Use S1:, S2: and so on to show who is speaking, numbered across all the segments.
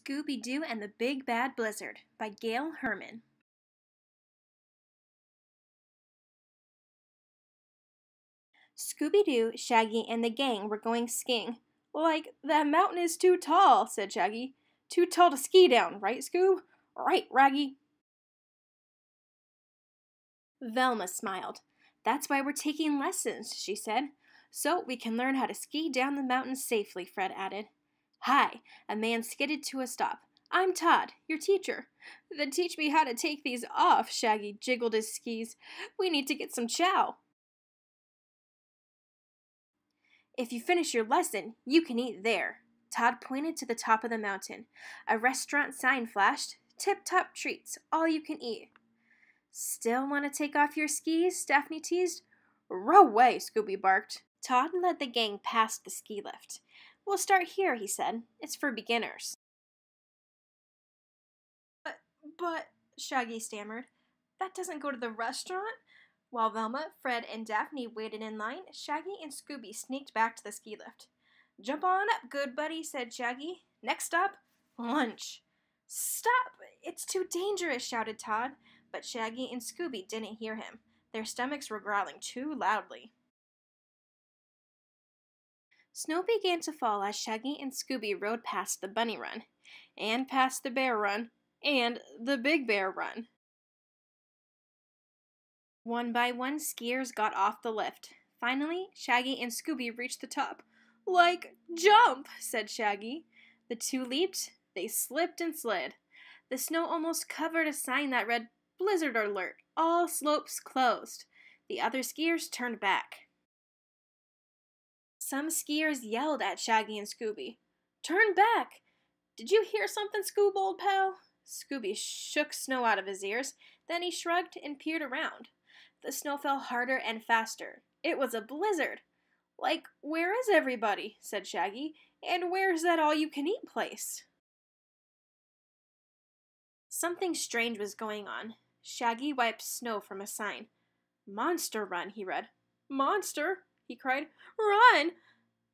S1: Scooby-Doo and the Big Bad Blizzard by Gail Herman. Scooby-Doo, Shaggy, and the gang were going skiing. "Like, that mountain is too tall," said Shaggy. "Too tall to ski down, right, Scoob?" "Right, Raggy." Velma smiled. "That's why we're taking lessons," she said. "So we can learn how to ski down the mountain safely," Fred added. "Hi," a man skidded to a stop. "I'm Todd, your teacher." "Then teach me how to take these off," Shaggy jiggled his skis. "We need to get some chow." "If you finish your lesson, you can eat there." Todd pointed to the top of the mountain. A restaurant sign flashed. "Tip-top treats, all you can eat." "Still want to take off your skis?" Daphne teased. "Row away," Scooby barked. Todd led the gang past the ski lift. "We'll start here," he said. "It's for beginners." But, Shaggy stammered, "that doesn't go to the restaurant?" While Velma, Fred, and Daphne waited in line, Shaggy and Scooby sneaked back to the ski lift. "Jump on up, good buddy," said Shaggy. "Next stop, lunch." "Stop! It's too dangerous," shouted Todd. But Shaggy and Scooby didn't hear him. Their stomachs were growling too loudly. Snow began to fall as Shaggy and Scooby rode past the Bunny Run, and past the Bear Run, and the Big Bear Run. One by one, skiers got off the lift. Finally, Shaggy and Scooby reached the top. "Like, jump!" said Shaggy. The two leaped. They slipped and slid. The snow almost covered a sign that read, "Blizzard Alert, all slopes closed." The other skiers turned back. Some skiers yelled at Shaggy and Scooby. "Turn back! Did you hear something, Scoob, old pal?" Scooby shook snow out of his ears. Then he shrugged and peered around. The snow fell harder and faster. It was a blizzard. "Like, where is everybody?" said Shaggy. "And where's that all-you-can-eat place?" Something strange was going on. Shaggy wiped snow from a sign. "Monster Run," he read. "Monster?" he cried. "Run!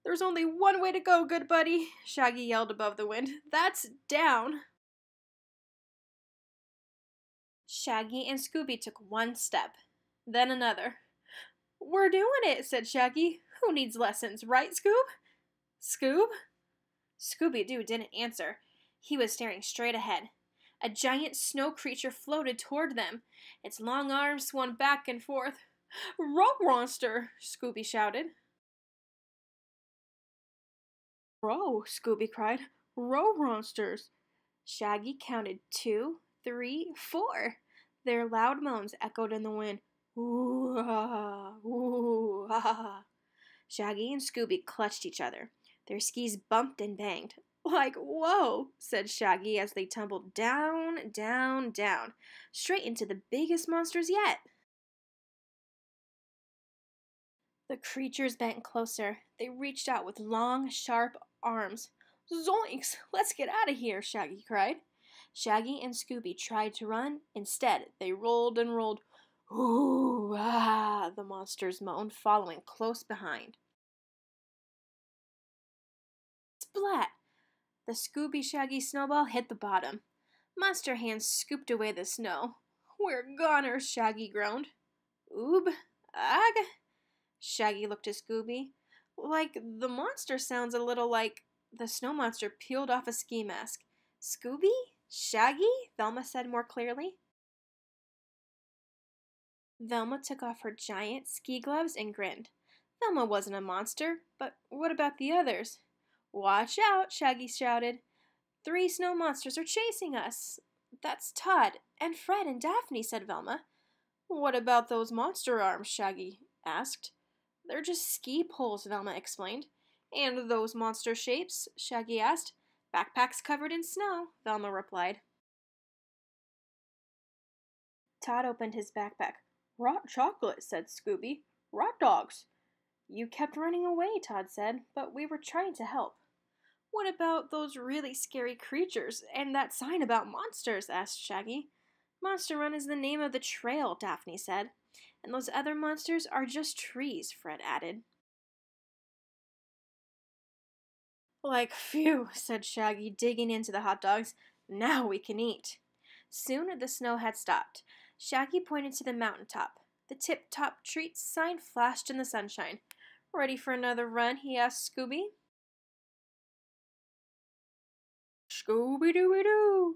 S1: There's only one way to go, good buddy," Shaggy yelled above the wind. "That's down." Shaggy and Scooby took one step, then another. "We're doing it," said Shaggy. "Who needs lessons, right, Scoob?" "Scoob?" Scooby-Doo didn't answer. He was staring straight ahead. A giant snow creature floated toward them. Its long arms swung back and forth. "Rock monster!" Scooby shouted. "Row!" Scooby cried. "Row monsters!" Shaggy counted 2, 3, 4. Their loud moans echoed in the wind. Ooh-ah, ooh-ah. Shaggy and Scooby clutched each other. Their skis bumped and banged. "Like, whoa," said Shaggy as they tumbled down, down, down, straight into the biggest monsters yet. The creatures bent closer. They reached out with long, sharp arms. "Zoinks! Let's get out of here," Shaggy cried. Shaggy and Scooby tried to run. Instead, they rolled and rolled. "Ooh-ah," the monsters moaned, following close behind. Splat! The Scooby-Shaggy snowball hit the bottom. Monster hands scooped away the snow. "We're goners," Shaggy groaned. "Oob? Ag?" Shaggy looked at Scooby. "Like, the monster sounds a little like..." The snow monster peeled off a ski mask. "Scooby? Shaggy?" Velma said more clearly. Velma took off her giant ski gloves and grinned. Velma wasn't a monster, but what about the others? "Watch out," Shaggy shouted. "3 snow monsters are chasing us." "That's Todd, and Fred and Daphne," said Velma. "What about those monster arms?" Shaggy asked. "They're just ski poles," Velma explained. "And those monster shapes?" Shaggy asked. "Backpacks covered in snow," Velma replied. Todd opened his backpack. "Rot chocolate," said Scooby. "Rat dogs." "You kept running away," Todd said, "but we were trying to help." "What about those really scary creatures and that sign about monsters?" asked Shaggy. "Monster Run is the name of the trail," Daphne said. "And those other monsters are just trees," Fred added. Like, phew, said Shaggy, digging into the hot dogs. Now we can eat. Soon the snow had stopped. Shaggy pointed to the mountaintop. The tip-top treat sign flashed in the sunshine. Ready for another run? He asked Scooby. Scooby-Doo-Doo!